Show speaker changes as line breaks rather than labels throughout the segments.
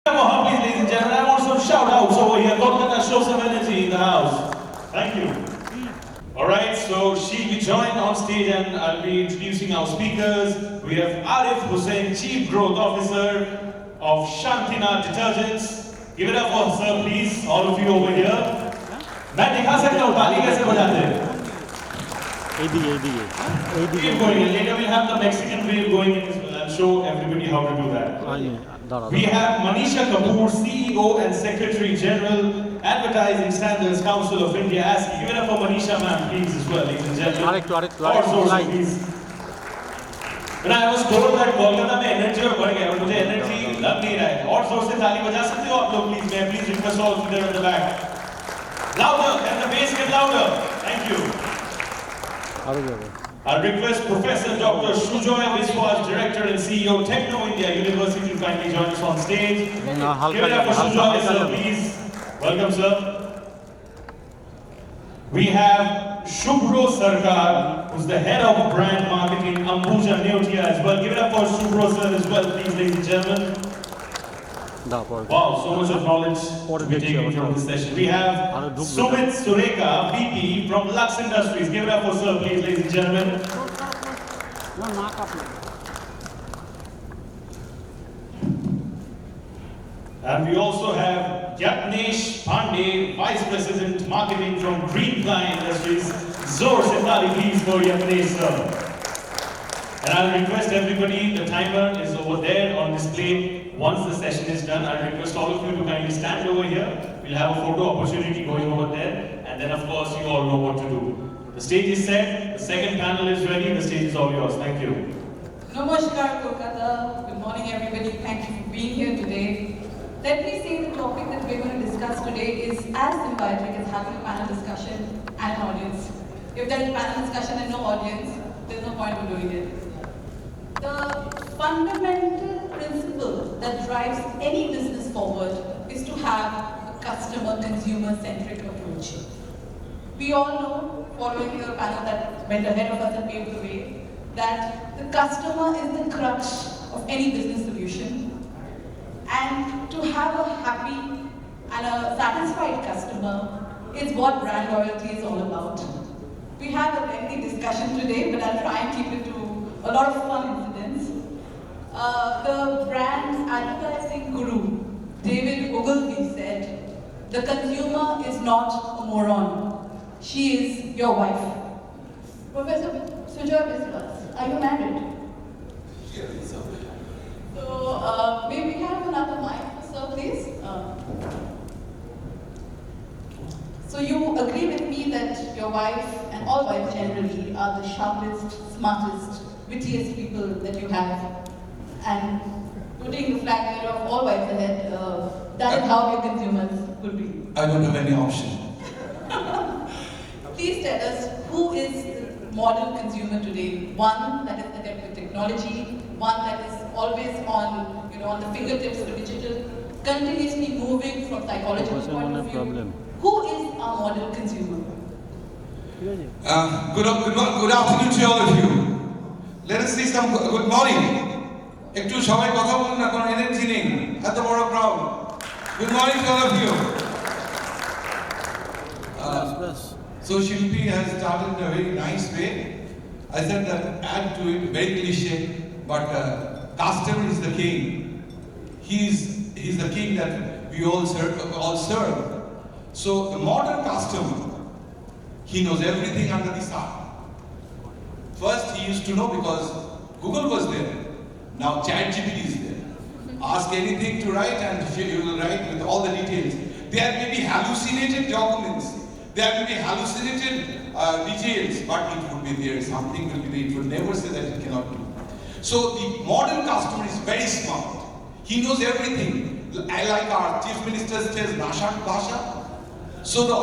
Please, ladies and gentlemen, I want some shout outs over here. Kolkata, show some energy in the house. Thank you. Alright, so she'll be joined on stage and I'll be introducing our speakers. We have Arif Husain, Chief Growth Officer of Shantina Detergents. Give it up for sir, please, all of you over here. मैं दिखा सकता हूँ ताली कैसे बजाते हैं? Keep going in. Later we'll have the Mexican wave going in as well. I'll show everybody how to do that. We have Manisha Kapoor, CEO and Secretary General, Advertising Standards Council of India. Give it up for Manisha ma'am, please, as well, ladies and gentlemen. Also, please. When I was told that Kolkata में energy बढ़ गया, और मुझे energy लग नहीं रहा है. और जोर से ताली बजा सकते हो आप लोग, please. May I please request all of you there in the back. Louder, can the bass get louder? Thank you. I request Professor Dr. Sujoy Biswas, Director and CEO, Techno India University, to kindly join us on stage. Give it up for Sujoy, sir, please. Welcome, sir. We have Subhro Sarkar, who's the head of brand marketing, Ambuja Neotia as well. Give it up for Subhro sir as well, please, ladies and gentlemen. Wow, so much of knowledge to be taken from this session. We have Sumit Sureka, VP from Lux Industries. Give it up for sir, please, ladies and gentlemen. And we also have Yatnesh Pandey, Vice President Marketing from Green Fly Industries. Zor se taali please for Yatnesh sir. And I'll request everybody, the timer is over there on display. Once the session is done, I'll request all of you to kindly stand over here. We'll have a photo opportunity going over there. And then of course, you all know what to do. The stage is set, the second panel is ready, the stage is all yours. Thank you.
Namaskar, Kolkata. Good morning, everybody. Thank you for being here today. Let me say the topic that we're going to discuss today is as symbiotic as having a panel discussion and an audience. If there's a panel discussion and no audience, there's no point in doing it. The fundamental principle that drives any business forward is to have a consumer-centric approach. We all know, following your panel that went ahead of us and paved the way, that the customer is the crux of any business solution. And to have a happy and a satisfied customer is what brand loyalty is all about. We have a lengthy discussion today, but I'll try and keep it to a lot of fun incidents. The brand advertising guru, David Ogilvy, said, "The consumer is not a moron. She is your wife." Professor Sujoy Biswas, are you married?
Yes.
So, may we have another mic, sir, please? So you agree with me that your wife, and all wives generally, are the sharpest, smartest, wittiest people that you have. And putting the flag there of all wives ahead, that is how your consumers could be.
I don't have any option.
Please tell us, who is the modern consumer today? One that is adept with technology, one that is always on, on the fingertips of digital, continuously moving from psychological point of view. Who is our modern consumer?
Good afternoon to all of you. Let us see some good morning. একটু সবাই কথা বলুন না, কোনো energy নেই, এত বড় crowd. Good morning to all of you. So Shilpi has started in a very nice way. I said that add to it, very cliche, but customer is the king. He's the king that we all serve. So the modern customer, he knows everything under the sun. First he used to know because Google was there. Now ChatGPT is there. Ask anything to write and you will write with all the details. There may be hallucinated documents. There may be hallucinated details, but it would be there. Something will be there. It will never say that it cannot do. So the modern customer is very smart. He knows everything. Like our chief minister says, Nasha Basha. So the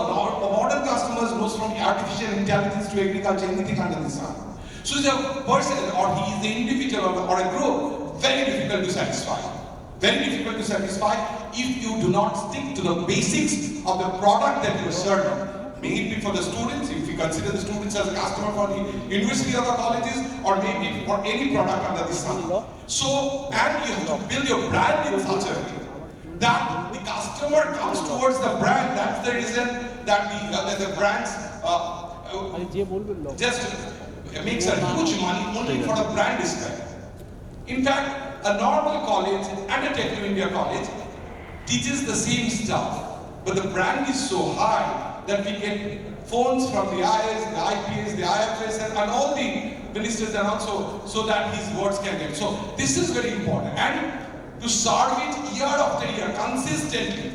modern customers knows from artificial intelligence to agriculture, anything under the sun. So he's a person, or he is an individual or a group, very difficult to satisfy. Very difficult to satisfy if you do not stick to the basics of the product that you are serving. May it be for the students, if you consider the students as a customer for the university or the colleges, or maybe for any product under the sun. So, and you have to build your brand in such a way that the customer comes towards the brand. That's the reason that the brands just makes a huge money only for the brand strength. In fact, a normal college and a Tech India college teaches the same stuff, but the brand is so high that we get phones from the IS, the IPS, the IFS, and all the ministers, and also so that his words can get. So this is very important, and to serve it year after year consistently,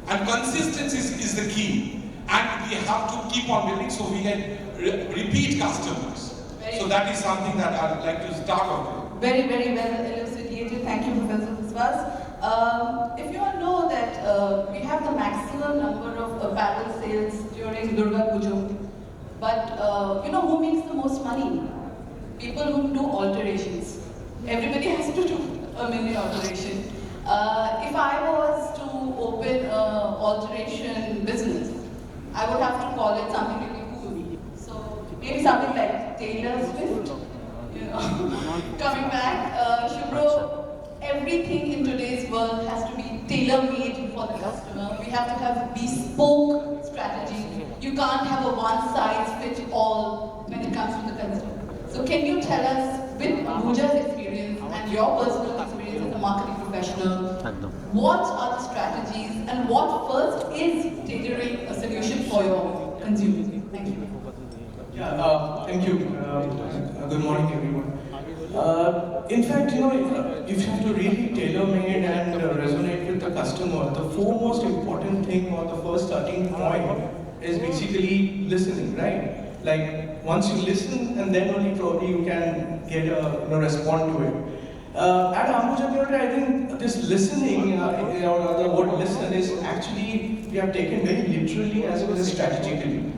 and consistency is the key, and we have to keep on building so we get repeat customers. So that is something that I would like to start off with.
Very, very well elucidated. Thank you, Professor Biswas. If you all know that we have the maximum number of apparel sales during Durga Puja, but you know who makes the most money? People who do alterations. Everybody has to do a mini alteration. If I was to open an alteration business, I would have to call it something really cool. So maybe something like Taylor Swift. You know, coming back, Subhro, everything in today's world has to be tailor-made for the customer. We have to have a bespoke strategy. You can't have a one-size-fits-all when it comes to the customer. So can you tell us, with Ahuja's experience and your personal experience as a marketing professional, what are the strategies and what first is tailoring a solution for your consumer? Thank you.
Yeah, thank you. Good morning, everyone. In fact, you know, if you have to really tailor-made and resonate with the customer, the foremost important thing or the first starting point is basically listening, right? Like, once you listen, and then only probably you can get a respond to it. At Ambuja, I think this listening, or the word listen, is actually, we have taken very literally as well as strategically.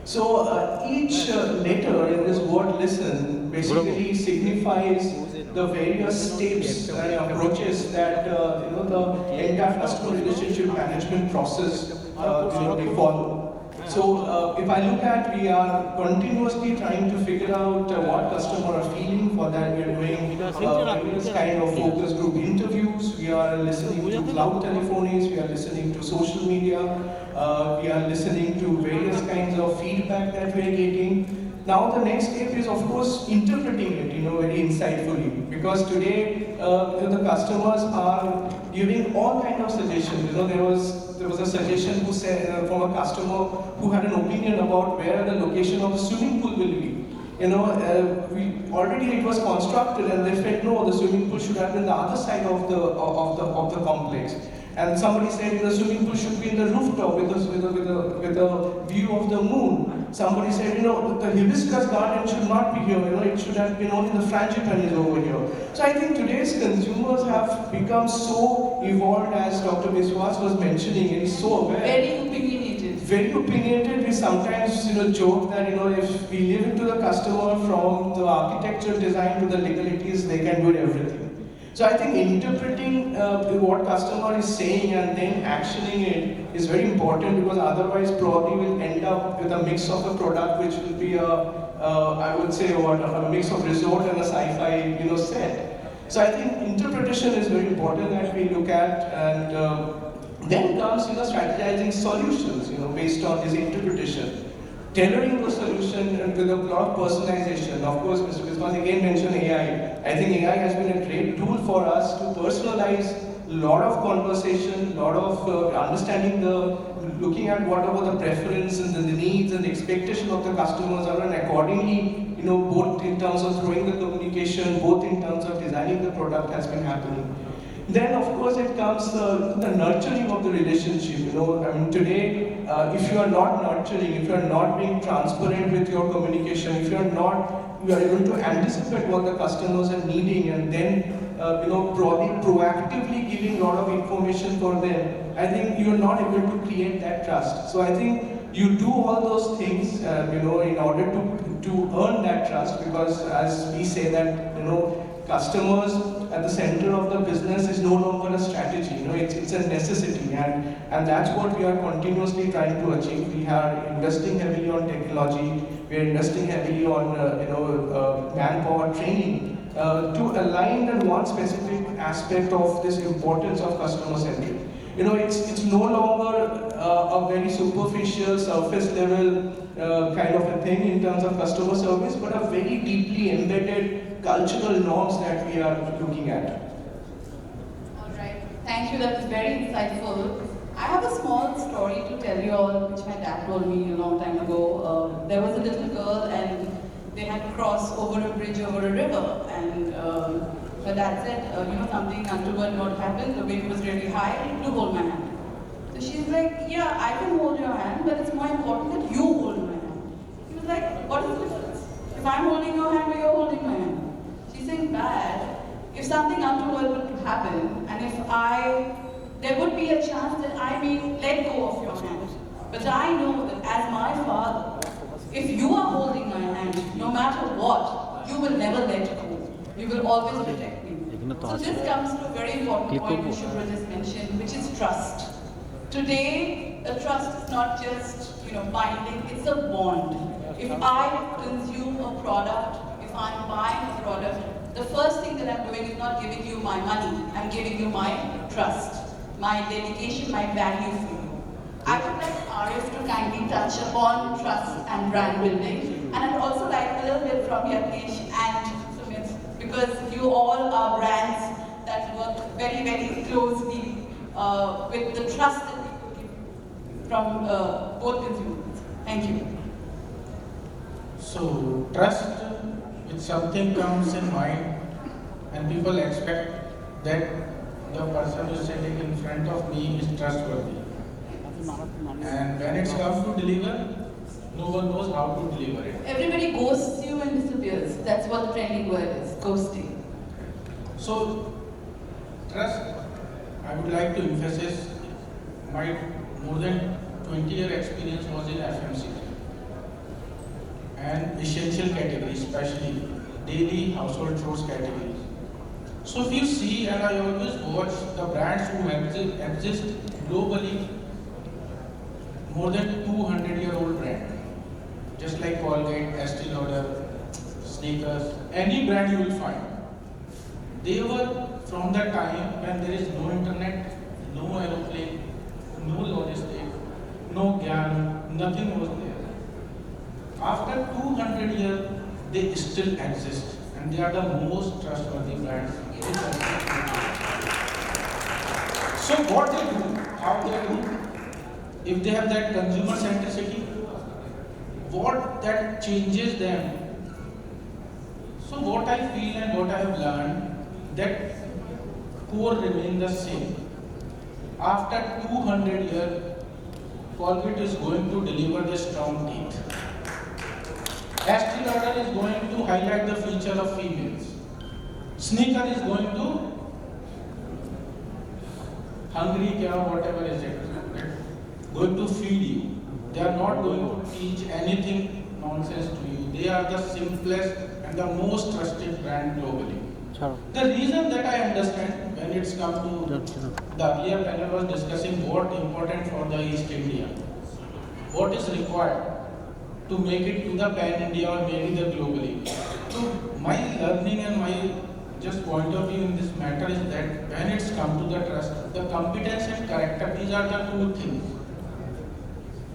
So each letter in this word listen basically signifies the various steps and approaches that the entire customer relationship management process they follow. So if I look at, we are continuously trying to figure out what customers are feeling. For that, we are doing various kind of focus group interviews. We are listening to cloud telephonies. We are listening to social media. We are listening to various kinds of feedback that we are getting. Now the next step is, of course, interpreting it, very insightfully. Because today, the customers are giving all kinds of suggestions. There was a suggestion who said from a customer who had an opinion about where the location of the swimming pool will be. It was constructed, and they felt no, the swimming pool should have been the other side of the complex. And somebody said the swimming pool should be in the rooftop with a view of the moon. Somebody said, the hibiscus garden should not be here, it should have been only the frangipani over here. So I think today's consumers have become so evolved, as Dr. Biswas was mentioning, and is so aware.
Very opinionated.
Very opinionated. We sometimes joke that if we leave it to the customer from the architectural design to the legalities, they can do everything. So I think interpreting what customer is saying and then actioning it is very important, because otherwise probably we'll end up with a mix of a product which will be I would say a mix of resort and a sci-fi set. So I think interpretation is very important that we look at, and then comes strategizing solutions based on this interpretation. Tailoring the solution and with a lot of personalization. Of course, Mr. Biswas again mentioned AI. I think AI has been a great tool for us to personalize a lot of conversation, a lot of understanding looking at whatever the preference and the needs and the expectation of the customers are, and accordingly, both in terms of throwing the communication, both in terms of designing the product has been happening. Then, of course, it comes the nurturing of the relationship. Today, if you are not nurturing, if you are not being transparent with your communication, if you are able to anticipate what the customers are needing, and then probably proactively giving a lot of information for them, I think you are not able to create that trust. So I think you do all those things, in order to earn that trust, because as we say that, customers at the center of the business is no longer a strategy. It's a necessity, and that's what we are continuously trying to achieve. We are investing heavily on technology. We are investing heavily on manpower training to align that one specific aspect of this importance of customer-centric.
it's no longer a very superficial, surface level kind of a thing in terms of customer service, but a very deeply embedded cultural norms that we are looking at.
All right. Thank you. That was very insightful. I have a small story to tell you all, which my dad told me a long time ago. There was a little girl, and they had to cross over a bridge over a river, and her dad said, something untoward not happened. The wave was really high, and you hold my hand. So she's like, yeah, I can hold your hand, but it's more important that you hold my hand. He was like, what is the difference? If I'm holding your hand or you're holding my hand? She's saying, Dad, if something untoward would happen, and if there would be a chance that I may let go of your hand. But I know that as my father, if you are holding my hand, no matter what, you will never let go. You will always protect me. So this comes to a very important point which Subhro just mentioned, which is trust. Today, a trust is not just binding, it's a bond. If I consume a product, if I'm buying a product, the first thing that I'm doing is not giving you my money, I'm giving you my trust, my dedication, my value for you. I would like Arif to kindly touch upon trust and brand building. And I'd also like a little bit from Yatnesh and Sumit, because you all are brands that work very, very closely with the trust that people give from both consumers. Thank you.
So, trust, if something comes in mind and people expect that the person who is sitting in front of me is trustworthy. And when it's come to deliver, no one knows how to deliver it.
Everybody ghosts you and disappears. That's what the trending word is, ghosting.
So, trust, I would like to emphasize my more than 20-year experience was in FMCG and essential categories, especially daily household chores categories. So if you see, and I always watch the brands who exist globally, more than 200-year-old brand, just like Colgate, Estee Lauder, Snickers, any brand you will find. They were from the time when there is no internet, no aeroplane, no logistics, no GAN, nothing was there. After 200 years, they still exist, and they are the most trustworthy brands. So what they do, how they do, if they have that consumer centricity, what that changes them. So what I feel and what I have learned, that core remain the same. After 200 years, Colgate is going to deliver the strong teeth. Estee Lauder is going to highlight the feature of females. Sneaker is going to hungry cow, whatever is it, going to feed you. They are not going to teach anything nonsense to you. They are the simplest and the most trusted brand globally. The reason that I understand when it's come to the earlier panel was discussing what important for the East India, what is required to make it to the pan India or maybe the globally. So my learning and my just point of view in this matter is that when it's come to the trust, the competence and character, these are the two things.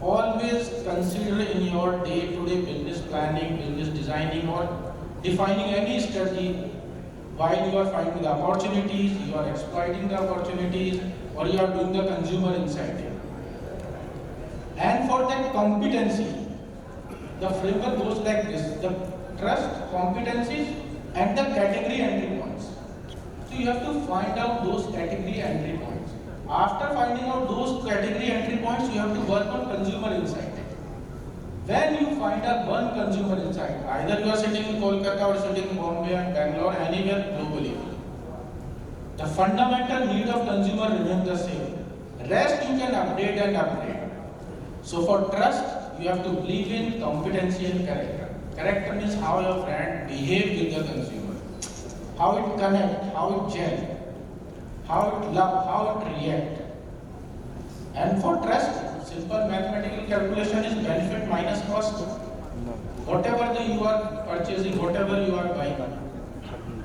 Always consider in your day-to-day business planning, business designing or defining any strategy while you are finding the opportunities, you are exploiting the opportunities or you are doing the consumer insight. And for that competency, the framework goes like this, the trust, competencies and the category entry points. So you have to find out those category entry points. After finding out those category entry points, you have to work on consumer insight. When you find out one consumer insight, either you are sitting in Kolkata or sitting in Bombay and Bangalore, anywhere globally, the fundamental need of consumer remains the same. Rest you can update and upgrade. So for trust, you have to believe in competency and character. Character means how your brand behaves with the consumer, how it connects, how it gels, how it loves, how it reacts. And for trust, simple mathematical calculation is benefit minus cost. Whatever you are purchasing, whatever you are buying,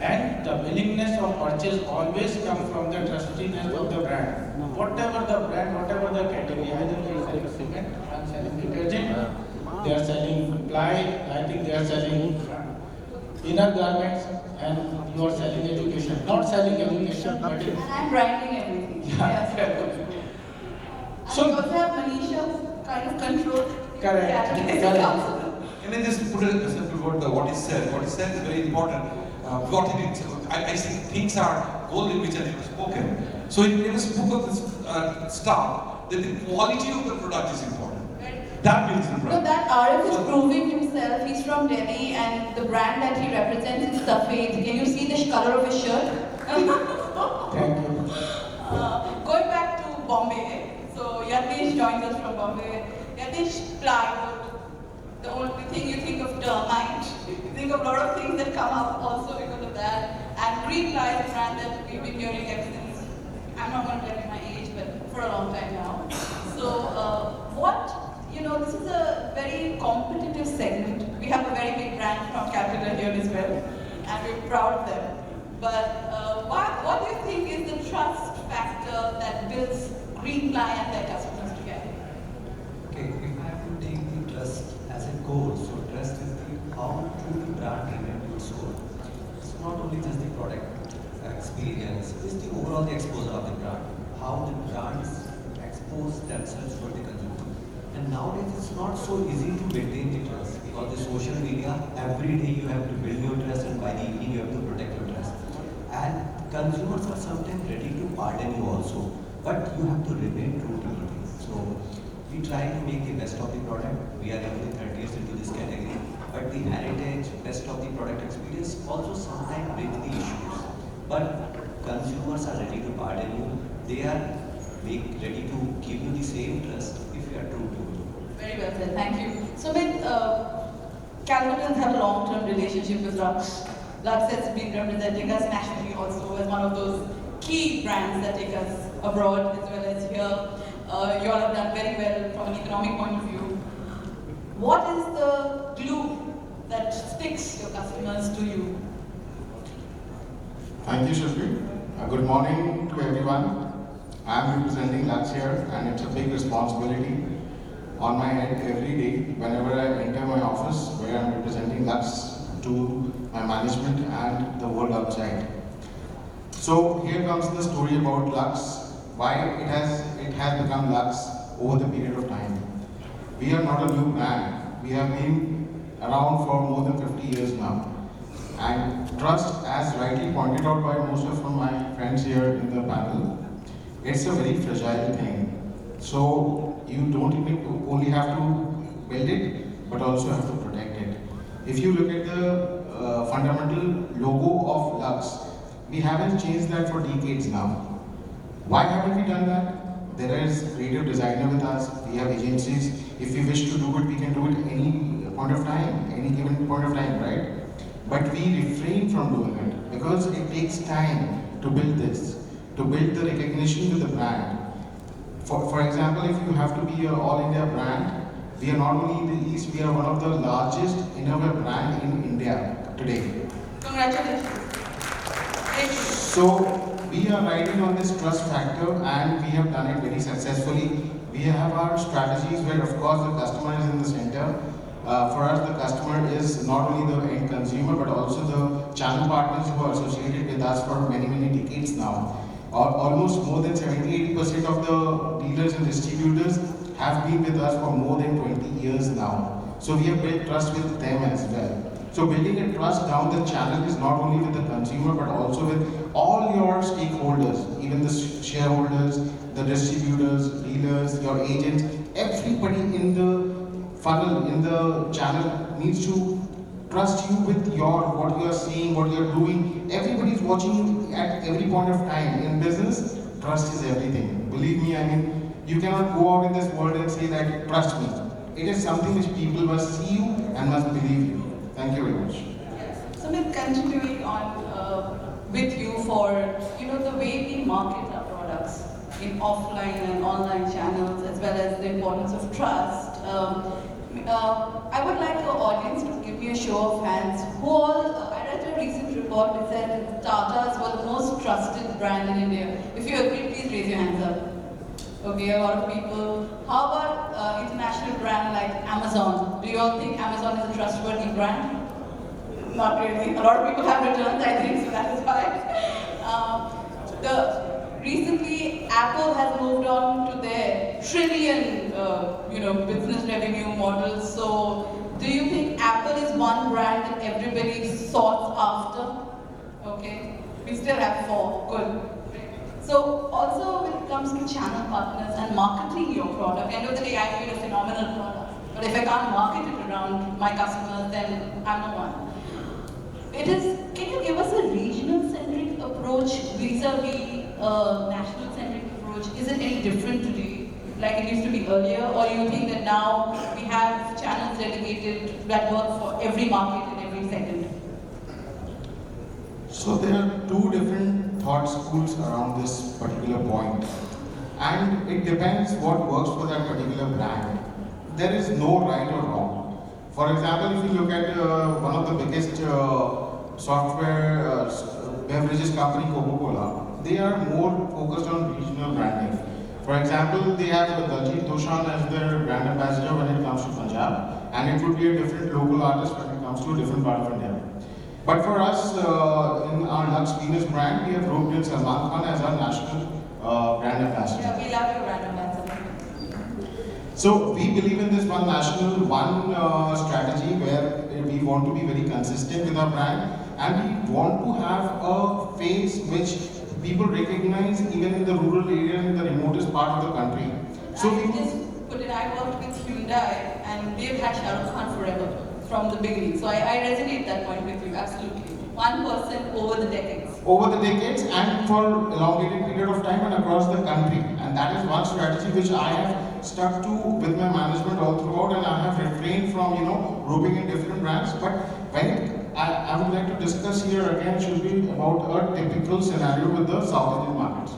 And the willingness of purchase always comes from the trustiness of the brand. Whatever the brand, whatever the category, either they are selling cement, I am selling detergent, they are selling ply, I think they are selling inner garments, and you are selling education. Not selling education, but
And I'm branding everything.
Yeah.
And
So-
we also have Manisha kind of control.
Correct.
Yeah,
Correct.
Can I just put a simple word by what he said? What he said is very important. What he did, I think things are golden which are never spoken. So he never spoke of this stuff, that the quality of the product is important. That builds the
No,
brand.
that Arif is proving himself. He's from Delhi, and the brand that he represents is Safed. Can you see the color of his shirt?
Thank you.
Going back to Bombay, so Yatnesh joins us from Bombay. Yatnesh, plywood. The only thing you think of termite. You think of a lot of things that come up also because of that. And green ply is a brand that we've been hearing ever since. I'm not going to tell you my age, but for a long time now. So, this is a very competitive segment. We have a very big brand from Capital here as well, and we're proud of them. But what do you think is the trust factor that builds Greenply and their customers together?
Okay, if I have to take the trust as a core, so trust is the how to the brand remain to its core. It's not only just the product experience, it's the overall the exposure of the brand. How the brands expose themselves for the consumer. And nowadays it's not so easy to maintain the trust because the social media, every day you have to build your trust and by the evening you have to protect your trust. And consumers are sometimes ready to pardon you also, but you have to remain true to it. So we try to make the best of the product. We are only 30 years into this category, but the heritage, best of the product experience also sometimes brings the issues. But consumers are ready to pardon you. They are ready to give you the same trust if you are true to it.
Very well said, thank you. Sumit, Calcutans have a long-term relationship with Lux. Lux has been representing us nationally also as one of those key brands that take us abroad as well as here. You all have done very well from an economic point of view. What is the glue that sticks your customers to you?
Thank you, Shilpi. Good morning to everyone. I am representing Lux here, and it's a big responsibility on my head every day whenever I enter my office where I am representing Lux to my management and the world outside. So here comes the story about Lux, why it has become Lux over the period of time. We are not a new brand. We have been around for more than 50 years now. And trust, as rightly pointed out by most of my friends here in the panel, it's a very fragile thing. So you don't only have to build it, but also have to protect it. If you look at the fundamental logo of Lux, we haven't changed that for decades now. Why haven't we done that? There is a creative designer with us, we have agencies. If we wish to do it, we can do it any point of time, any given point of time, right? But we refrain from doing it because it takes time to build this, to build the recognition with the brand. For example, if you have to be an all-India brand, we are not only in the East, we are one of the largest innerwear brand in India today.
Congratulations. Thank you.
So we are riding on this trust factor and we have done it very successfully. We have our strategies where of course the customer is in the center. For us, the customer is not only the end consumer but also the channel partners who are associated with us for many, many decades now. Almost more than 70-80% of the dealers and distributors have been with us for more than 20 years now. So we have built trust with them as well. So building a trust down the channel is not only with the consumer but also with all your stakeholders, even the shareholders, the distributors, dealers, your agents, everybody in the funnel, in the channel needs to trust you with what you are saying, what you are doing. Everybody is watching you at every point of time. In business, trust is everything. Believe me, you cannot go out in this world and say that, trust me. It is something which people must see you and must believe you. Thank you very much.
Yes. Sumit, continuing on with you for the way we market our products in offline and online channels, as well as the importance of trust. I would like our audience to give me a show of hands. Who all, I read a recent report which said Charcha was the most trusted brand in India. If you agree, please raise your hands up. Okay, a lot of people. How about international brand like Amazon? Do you all think Amazon is a trustworthy brand? Not really. A lot of people have returns, I think, so that is why. Recently, Apple has moved on to their trillion, business revenue model. So, do you think Apple is one brand that everybody sought after? Okay, we still have 4. Good. So, also when it comes to channel partners and marketing your product, end of the day, I feel a phenomenal product. But if I can't market it around my customers, then I'm the one. Can you give us a regional-centric approach vis-a-vis national-centric approach? Is it any different today, like it used to be earlier, or you think that now we have channels dedicated that work for every market in every segment?
So there are 2 different thought schools around this particular point, and it depends what works for that particular brand. There is no right or wrong. For example, if you look at one of the biggest software beverages company, Coca-Cola, they are more focused on regional branding. For example, they have Daljit Dosanjh as their brand ambassador when it comes to Punjab, and it would be a different local artist when it comes to a different part of India. But for us, in our Lux Venus brand, we have roped in Salman Khan as our national brand ambassador.
Yeah, we love your brand ambassador.
So we believe in this one national, one strategy where we want to be very consistent with our brand, and we want to have a face which people recognize even in the rural area, in the remotest part of the country. So
I just put it, I worked with Hyundai and they've had Shah Rukh Khan forever from the beginning. So I resonate that point with you, absolutely. One person over the decades.
Over the decades and for elongated period of time and across the country. And that is one strategy which I have stuck to with my management all throughout, and I have refrained from, roping in different brands. But when I would like to discuss here again should be about a typical scenario with the South Indian markets.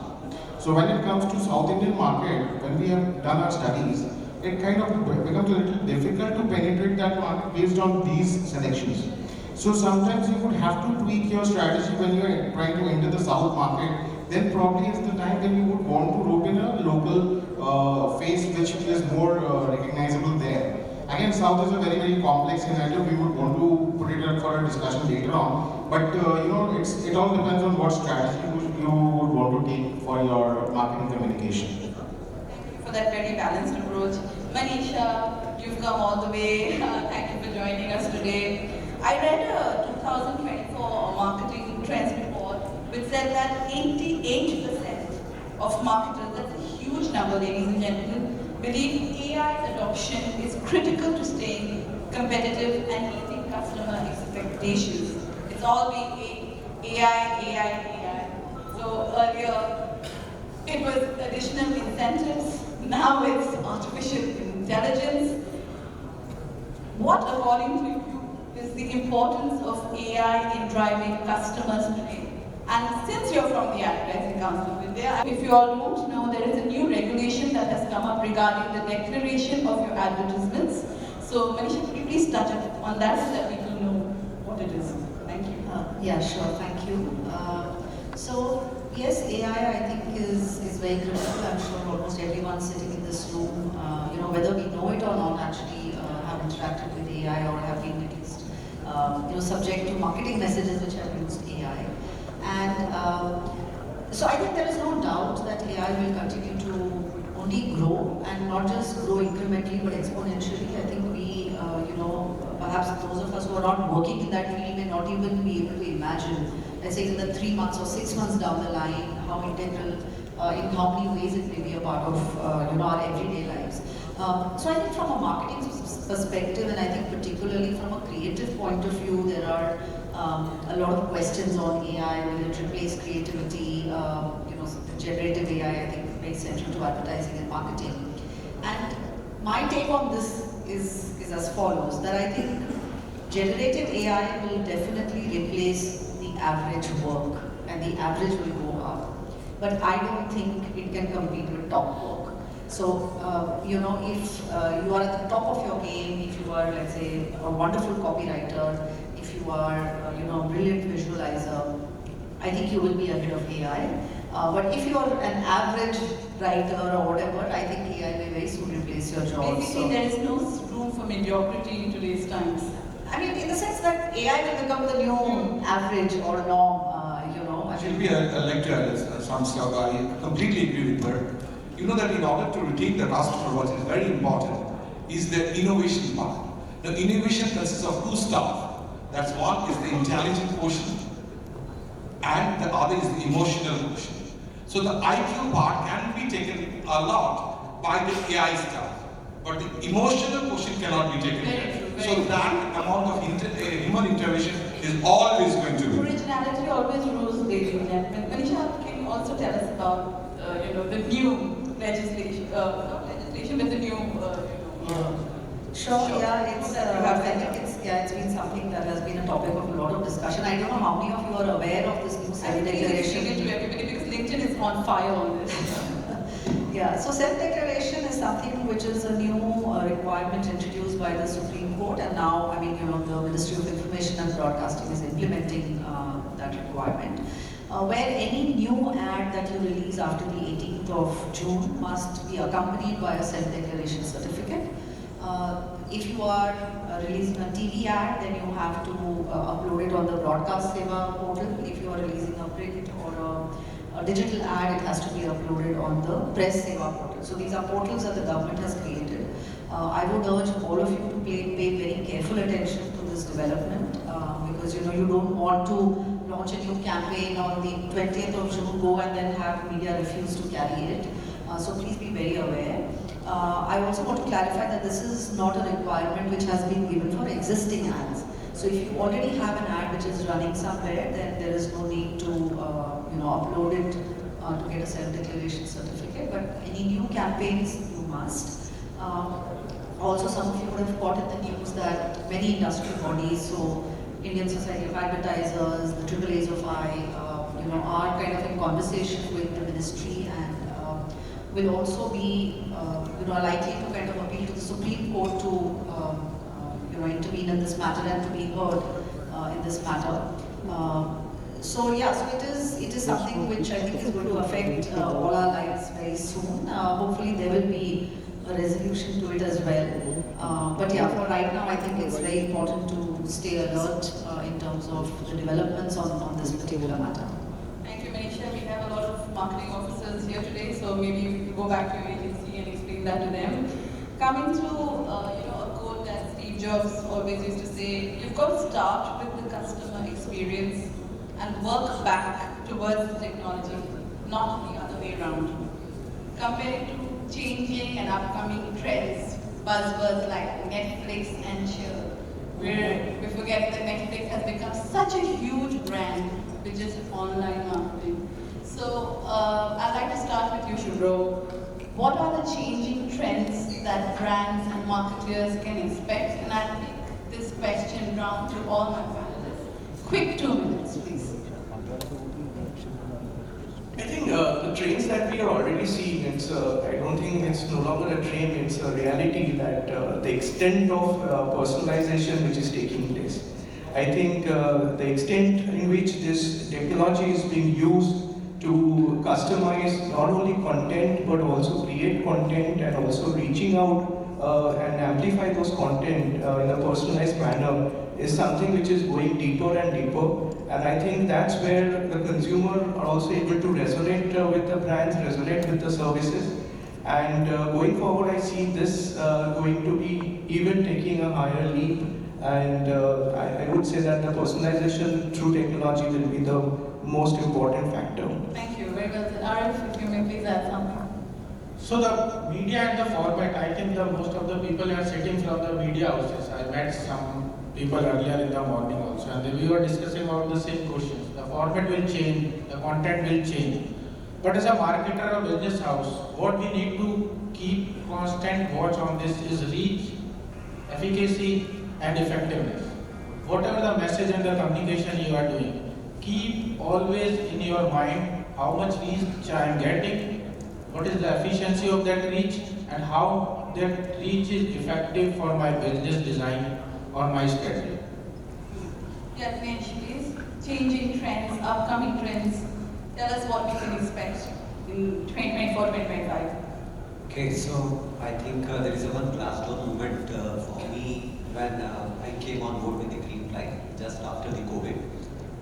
So when it comes to South Indian market, when we have done our studies, it kind of becomes a little difficult to penetrate that market based on these selections. So sometimes you would have to tweak your strategy when you are trying to enter the South market. Then probably is the time when you would want to rope in a local face which is more recognizable there. Again, South is a very, very complex scenario. We would want to put it up for a discussion later on. But it all depends on what strategy you would want to take for your marketing communication.
Thank you for that very balanced approach. Manisha, you've come all the way. Thank you for joining us today. I read a 2024 marketing trends report which said that 88% of marketers, that's a huge number, ladies and gentlemen, believe AI adoption is critical to staying competitive and meeting customer expectations. It's all being AI. So earlier it was additional incentives, now it's artificial intelligence. What, according to you, is the importance of AI in driving customers today? And since you're from the Advertising Council of India, if you all don't know, there is a new regulation that has come up regarding the declaration of your advertisements. So, Manisha, could you please touch on that so that people know what it is? Thank you.
Yeah, sure. Thank you. So, yes, AI I think is very critical. I'm sure almost everyone sitting in this room, whether we know it or not, actually have interacted with AI or have been at least subject to marketing messages which have used AI. And so I think there is no doubt that AI will continue to only grow, and not just grow incrementally but exponentially. I think we, perhaps those of us who are not working in that field may not even be able to imagine, let's say in the 3 months or 6 months down the line, how integral, in how many ways it may be a part of our everyday lives. So I think from a marketing perspective, and I think particularly from a creative point of view, there are a lot of questions on AI. Will it replace creativity? Generative AI, I think, is very central to advertising and marketing. And my take on this is as follows, that I think generative AI will definitely replace the average work, and the average will go up. But I don't think it can compete with top work. So, if you are at the top of your game, if you are, let's say, a wonderful copywriter, if you you are, a brilliant visualizer, I think you will be ahead of AI. But if you are an average writer or whatever, I think AI may very soon replace your job.
Basically, there is no room for mediocrity in today's times.
I mean, in the sense that AI will become the new average or norm,
She'll be a lecturer, some stuff. I completely agree with her. You know that in order to retain the customer, what is very important is the innovation part. The innovation consists of two stuff. That's one is the intelligent portion, and the other is the emotional portion. So the IQ part can be taken a lot by the AI stuff, but the emotional portion cannot be taken care. So that amount of human intervention is always going to be.
Originality always rules, ladies and gentlemen. Manisha, can you also tell us about, the new legislation, not legislation, but the new,
Sure, yeah, it's been something that has been a topic of a lot of discussion. I don't know how many of you are aware of this new self-declaration.
I think to everybody because LinkedIn is on fire on this.
Yeah, so self-declaration is something which is a new requirement introduced by the Supreme Court, and now, the Ministry of Information and Broadcasting is implementing that requirement. Where any new ad that you release after the 18th of June must be accompanied by a self-declaration certificate. If you are releasing a TV ad, then you have to upload it on the Broadcast Seva portal. If you are releasing a print or a digital ad, it has to be uploaded on the Press Seva portal. So these are portals that the government has created. I would urge all of you to pay very careful attention to this development because you don't want to launch a new campaign on the 20th of June, go and then have media refuse to carry it. So please be very aware. I also want to clarify that this is not a requirement which has been given for existing ads. So if you already have an ad which is running somewhere, then there is no need to upload it to get a self-declaration certificate. But any new campaigns, you must. Also, some of you would have caught in the news that many industry bodies, so Indian Society of Advertisers, the AAAs of I, are kind of in conversation with the ministry and will also be, likely to kind of appeal to the Supreme Court to, intervene in this matter and to be heard in this matter. So it is something which I think is going to affect all our lives very soon. Hopefully there will be a resolution to it as well. But for right now, I think it's very important to stay alert in terms of the developments on this particular matter.
Thank you, Manisha. We have a lot of marketing officers here today, so maybe you can go back to your agency and explain that to them. Coming to a quote that Steve Jobs always used to say, you've got to start with the customer experience and work back towards the technology, not the other way around. Compared to changing and upcoming trends, buzzwords like Netflix and chill, where we forget that Netflix has become such a huge brand with just online marketing. So I'd like to start with you, Subhro. What are the changing trends that brands and marketers can expect? And I'll take this question round to all my panelists. Quick 2 minutes, please.
I think the trends that we are already seeing, I don't think it's no longer a trend, it's a reality that the extent of personalization which is taking place. I think the extent in which this technology is being used to customize not only content but also create content and also reaching out and amplify those content in a personalized manner is something which is going deeper and deeper. And I think that's where the consumer are also able to resonate with the brands, resonate with the services. And going forward, I see this going to be even taking a higher leap. And I would say that the personalization through technology will be the most important factor.
Thank you. Very well said. Arif, if you may please add something.
So the media and the format, I think most of the people are sitting from the media houses. I met some people earlier in the morning also, and we were discussing about the same questions. The format will change, the content will change. But as a marketer or business house, what we need to keep constant watch on this is reach, efficacy, and effectiveness. Whatever the message and the communication you are doing, keep always in your mind how much reach I am getting, what is the efficiency of that reach, and how that reach is effective for my business design or my strategy.
Yatnesh, please. Changing trends, upcoming trends. Tell us what we can expect in 2024-2025.
Okay, so I think there is a one glassdoor movement for me when I came on board with the Green Line just after the COVID,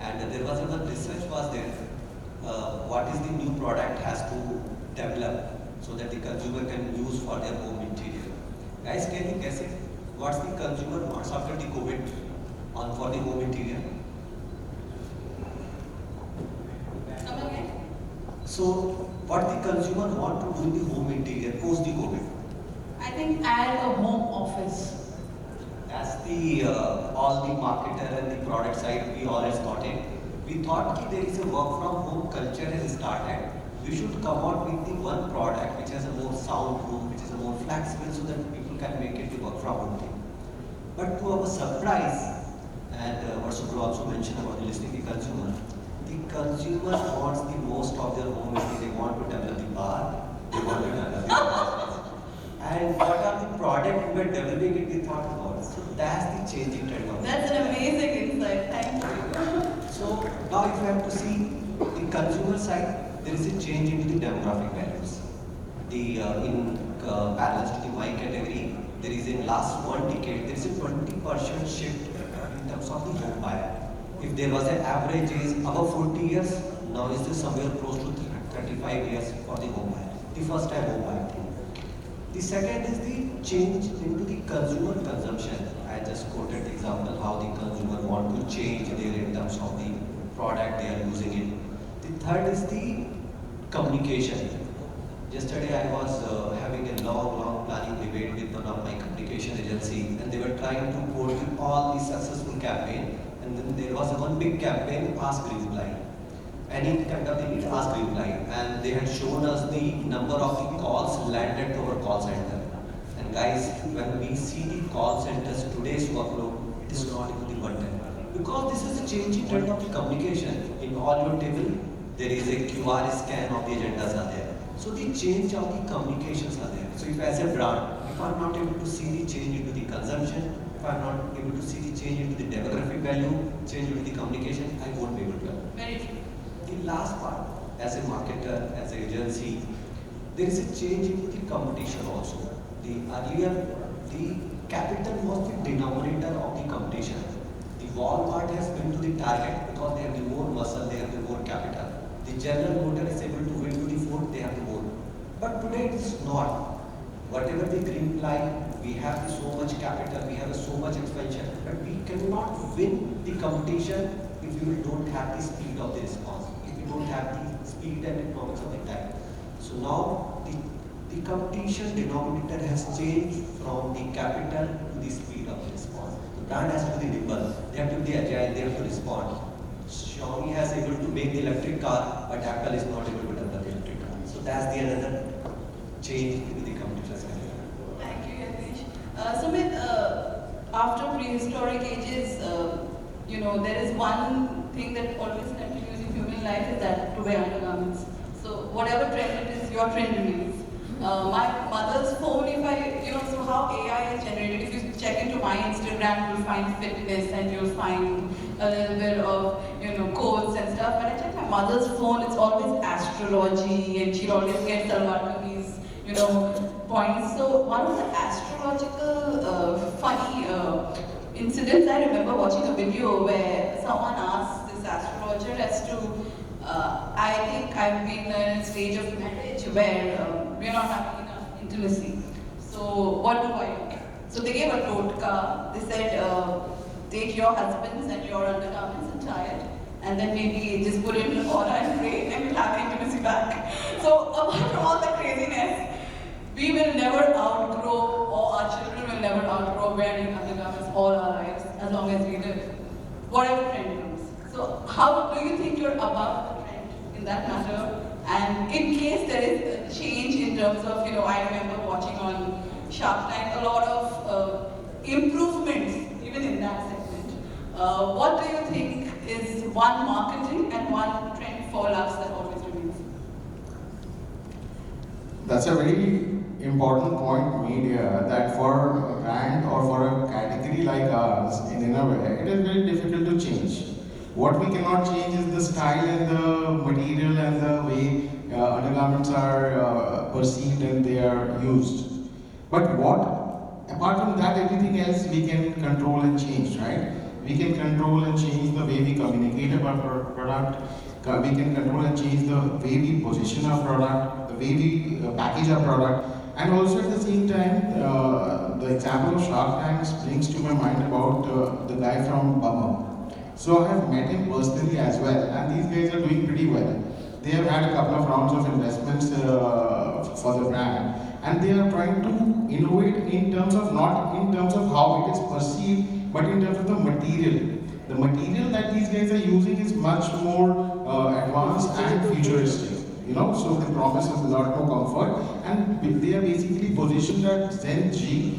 and there was a one research was there. What is the new product has to develop so that the consumer can use for their home interior. Guys, can you guess it? What's the consumer wants after the COVID on for the home interior?
Come again?
So, what the consumer want to do in the home interior post the COVID?
I think add a home office.
That's the all the marketer and the product side we always got it. We thought that there is a work from home culture has started. We should come out with the one product which has a more soundproof, which is a more flexible, so that people can make it the work from home thing. But to our surprise, and what Subhro also mentioned about the listening to the consumer wants the most of their home interior. They want to develop the bar, they want to develop the business. And what are the product we were developing it, we thought about. So that's the changing trend of
That's an amazing insight. Thank you.
So now if you have to see the consumer side, there is a change into the demographic values. The in balance to the my category, there is in last one decade, there is a 20% shift in terms of the home buyer. If there was an average age above 40 years, now is somewhere close to 35 years for the home buyer. The first time home buyer thing. The second is the change into the consumer consumption. I just quoted the example how the consumer want to change their in terms of the product they are using it. The third is the communication. Yesterday I was having a long planning debate with one of my communication agency, and they were trying to quote all the successful campaign, and then there was one big campaign, Ask Reply. Any kind of thing, Ask Reply, and they had shown us the number of the calls landed to our call center. And guys, when we see the call centers today's workload, it is not even the 110. Because this is a changing trend of the communication. In all your table, there is a QR scan of the agendas are there. So the change of the communications are there. So if as a brand, if I'm not able to see the change into the consumption, if I'm not able to see the change into the demographic value, change into the communication, I won't be able to.
Very true.
The last part, as a marketer, as an agency, there is a change into the competition also. The earlier, the capital was the denominator of the competition. The Walmart has been to the target because they have the more muscle, they have the more capital. The General Motor is able to win to the fourth, they have the more. But today it is not. Whatever the green line, we have so much capital, we have so much expansion, but we cannot win the competition if we don't have the speed of the response, if we don't have the speed and economics of the time. So now the competition denominator has changed from the capital to the speed of the response. The brand has to be nimble, they have to be agile, they have to respond. Xiaomi has able to make the electric car, but Apple is not able to develop the electric car. So that's the another change in the competition side.
Thank you, Yatnesh. Sumit, after prehistoric ages, there is one thing that always continues in human life is that to wear undergarments. So whatever trend it is, your trend remains. My mother's phone, so how AI is generated, if you check into my Instagram, you'll find fitness and you'll find a little bit of, quotes and stuff. When I check my mother's phone, it's always astrology and she'd always get Salwar Kameez, points. So one of the astrological funny incidents, I remember watching a video where someone asked this astrologer as to, I think I've been in a stage of marriage where we're not having enough intimacy. So what do I do? So they gave a totka. They said, take your husbands and your undergarments and tie it, and then maybe just put it in an aura and pray, and we'll have the intimacy back. So apart from all the craziness, we will never outgrow, or our children will never outgrow wearing undergarments all our lives, as long as we live, whatever trend comes. So how do you think you're above the trend in that matter? And in case there is a change in terms of, I remember watching on Shark Tank a lot of improvements, even in that segment. What do you think is one marketing and one trend for Lux that always remains?
That's a very important point made here that for a brand or for a category like ours in innerwear, it is very difficult to change. What we cannot change is the style and the material and the way undergarments are perceived and they are used. But apart from that, everything else we can control and change, right? We can control and change the way we communicate about our product. We can control and change the way we position our product, the way we package our product. And also at the same time, the example of Shark Tanks brings to my mind about the guy from Bummer. So I have met him personally as well, and these guys are doing pretty well. They have had a couple of rounds of investments for the brand, and they are trying to innovate in terms of not in terms of how it is perceived, but in terms of the material. The material that these guys are using is much more advanced and futuristic. So they promise us a lot more comfort, and they are basically positioned at Zen Z,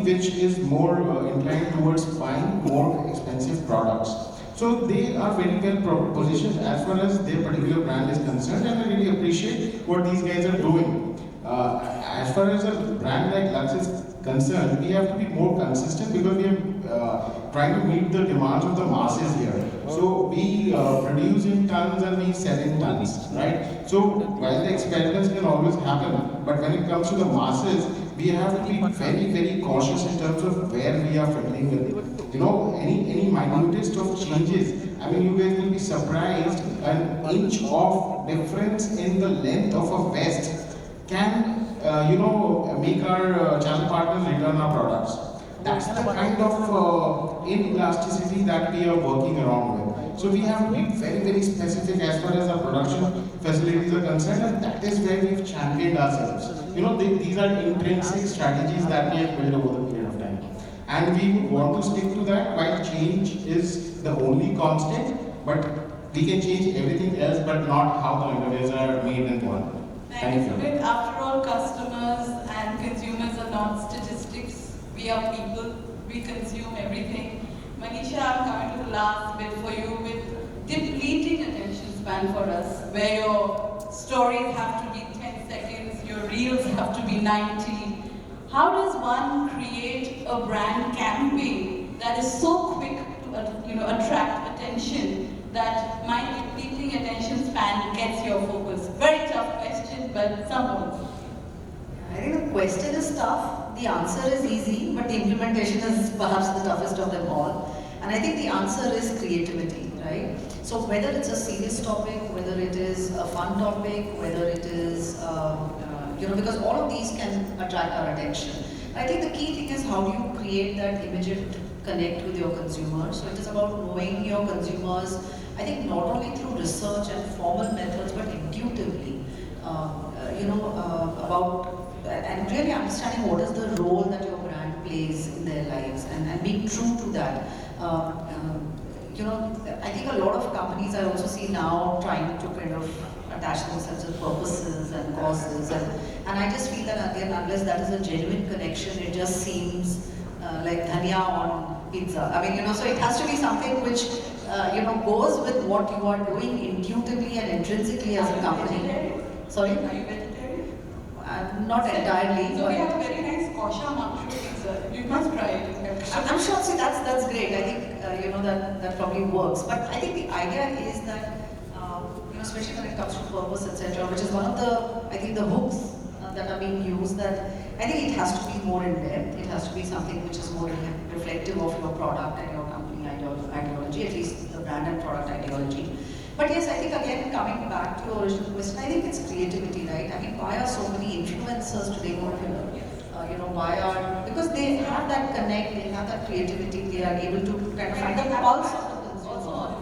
which is more inclined towards buying more expensive products. So they are very well positioned as far as their particular brand is concerned, and I really appreciate what these guys are doing. As far as a brand like Lux is concerned, we have to be more consistent because we are trying to meet the demands of the masses here. So we produce in tons and we sell in tons, right? So while the experiments can always happen, but when it comes to the masses, we have to be very, very cautious in terms of where we are fiddling with. Any minutest of changes. I mean, you guys will be surprised. An inch of difference in the length of a vest can, make our channel partners return our products. That's the kind of inelasticity that we are working around with. So we have to be very, very specific as far as our production facilities are concerned, and that is where we've championed ourselves. These are intrinsic strategies that we have built over the period of time. And we want to stick to that while change is the only constant, but we can change everything else, but not how the underwears are made and worn.
Thank you. Sumit. After all, customers and consumers are not statistics. We are people. We consume everything. Manisha, I'm coming to the last bit for you with depleting attention span for us, where your stories have to be 10 seconds, your reels have to be 90. How does one create a brand campaign that is so quick to attract attention that my depleting attention span gets your focus? Very tough question, but some points.
I think the question is tough, the answer is easy, but the implementation is perhaps the toughest of them all. And I think the answer is creativity, right? So whether it's a serious topic, whether it is a fun topic, whether it is, because all of these can attract our attention. I think the key thing is how do you create that immediate connect with your consumers. So it is about knowing your consumers, I think not only through research and formal methods, but intuitively, and really understanding what is the role that your brand plays in their lives and being true to that. I think a lot of companies I also see now trying to kind of attach themselves with purposes and causes, and I just feel that again, unless that is a genuine connection, it just seems like dhania on pizza. I mean, so it has to be something which goes with what you are doing intuitively and intrinsically as a company. Sorry?
Are you vegetarian?
Not entirely.
So we have a very nice kosha mushroom pizza. You must try it.
I'm sure. See, that's great. I think that probably works. But I think the idea is that especially when it comes to purpose, etc., which is one of the hooks that are being used. That I think it has to be more in depth. It has to be something which is more reflective of your product and your company ideology, at least the brand and product ideology. But yes, I think again, coming back to your original question, I think it's creativity, right? I mean, why are so many influencers today popular? Because they have that connect, they have that creativity, they are able to kind of find the pulse of the consumer.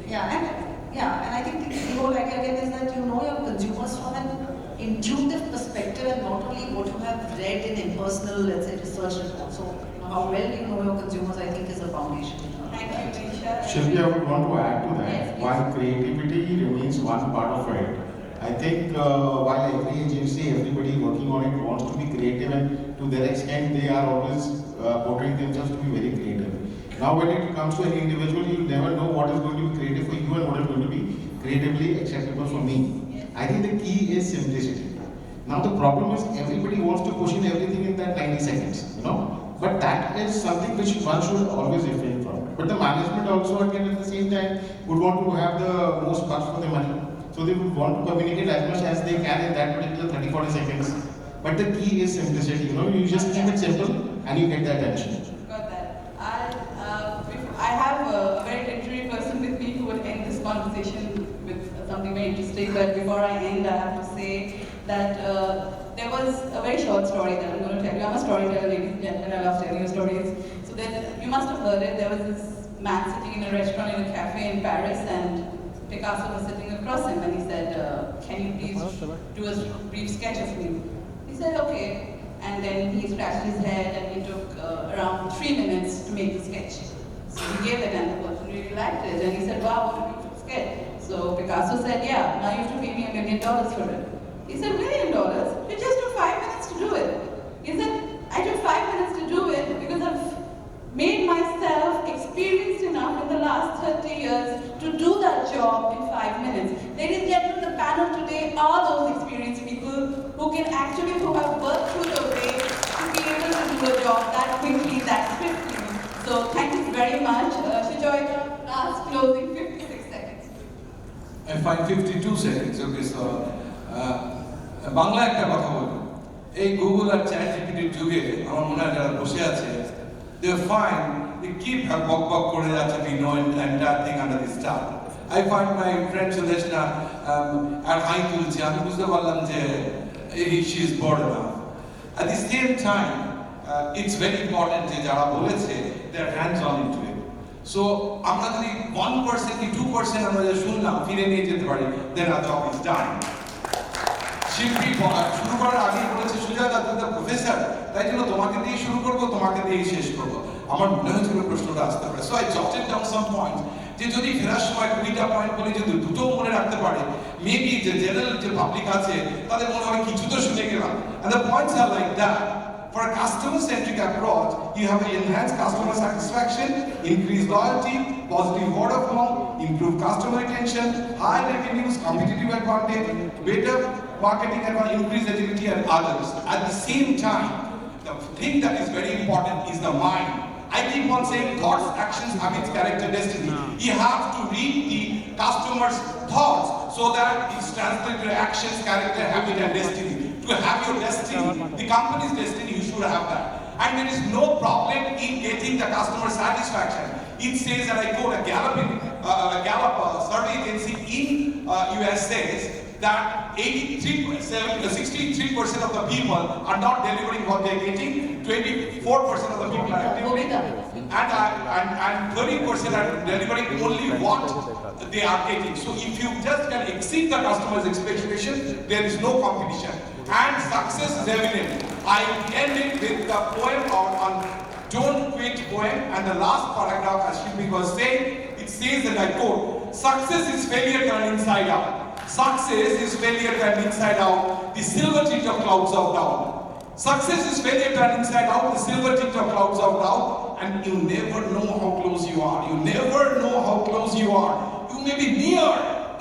And I think the whole idea again is that you know your consumers from an intuitive perspective and not only what you have read in impersonal, let's say, research reports. So how well you know your consumers, I think, is a foundation.
Thank you, Manisha.
Shilpi, I would want to add to that.
Yes,
while creativity remains one part of it, I think while every agency, everybody working on it wants to be creative, and to that extent they are always portraying themselves to be very creative. Now when it comes to any individual, you never know what is going to be creative for you and what is going to be creatively acceptable for me.
Yes.
I think the key is simplicity. Now the problem is everybody wants to push in everything in that 90 seconds, you know. But that is something which one should always refrain from. But the management also again at the same time would want to have the most bucks for the money. So they would want to communicate as much as they can in that particular 30-40 seconds. But the key is simplicity, you know, you just keep it simple and you get that attention.
Got that. I have a very literary person with me who would end this conversation with something very interesting. But before I end, I have to say that there was a very short story that I'm going to tell you. I'm a storyteller, ladies and gentlemen. I love telling you stories. So then, you must have heard it. There was this man sitting in a restaurant in a cafe in Paris, and Picasso was sitting across him, and he said, "Can you please do a brief sketch of me?" He said, "Okay." And then he scratched his head, and he took around 3 minutes to make the sketch. So he gave it, and the person really liked it, and he said, "Wow, what a beautiful sketch." So Picasso said, "Yeah, now you have to pay me $1 million for it." He said, $1 million? You just took 5 minutes to do it. He said, "I took 5 minutes to do it because I've made myself experienced enough in the last 30 years to do that job in 5 minutes." Ladies and gentlemen, the panel today are those experienced people who have worked through the way to be able to do a job that quickly, that swiftly. So thank you very much. Sujoy, last closing 56 seconds.
I find 52 seconds. Okay, so Bangla একটা কথা বলবো, এই Google আর chat জিপিটির যুগে আমার মনে হয় যারা বসে আছে, they find they keep বক বক করে যাচ্ছে, we know the entire thing under the star. I find my friend Sudeshna আর হাই তুলছে, আমি বুঝতে পারলাম যে she is bored enough. At the same time, it's very important যে যারা বলেছে they are hands on into it. So আমরা যদি 1% কি 2% আমরা যে শুনলাম ফিরে নিয়ে যেতে পারি, then our job is done. শিল্পী শুরু করার আগে বলেছে, সুজাতা তুমি তো প্রফেসর, তাই জন্য তোমাকে দিয়ে শুরু করবো, তোমাকে দিয়ে শেষ করবো। আমার মনে হয়েছিল প্রশ্নটা আসতে পারে, so I jotted down some point, যে যদি ফেরার সময় 20টা পয়েন্ট বলে যদি দুটো মনে রাখতে পারে, মেবি যে জেনারেল যে পাবলিক আছে তাদের মনে হবে কিছু তো শুনে গেলাম। And the points are like that. For a customer-centric approach, you have enhanced customer satisfaction, increased loyalty, positive word of mouth, improved customer retention, high revenues, competitive advantage, better marketing and increased agility and others. At the same time, the thing that is very important is the mind. I keep on saying thoughts, actions, habits, character, destiny. You have to read the customer's thoughts so that it's translated to actions, character, habit, and destiny. To have your destiny, the company's destiny, you should have that. And there is no problem in getting the customer satisfaction. It says, and I quote, a Gallup survey agency in US says that 63% of the people are not delivering what they're getting, 24% of the people are delivering, and 30% are delivering only what they are getting. So if you just can exceed the customer's expectation, there is no competition. And success is evident. I ended with the poem on Don't Quit poem, and the last paragraph, as Shilpi was saying, it says, and I quote, "Success is failure turned inside out. Success is failure turned inside out. The silver tint of clouds of doubt. Success is failure turned inside out. The silver tint of clouds of doubt. And you never know how close you are. You never know how close you are. You may be near.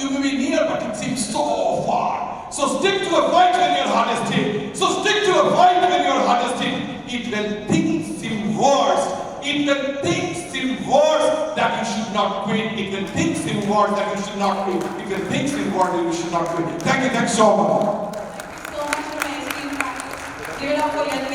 You may be near, but it seems so far. So stick to a fight when your heart is hit. So stick to a fight when your heart is hit. It will things seem worse. It will things seem worse that you should not quit. It will things seem worse that you should not quit. It will things seem worse that you should not quit." Thank you so much.
So much for my esteemed panel. Give it up for Yatnesh.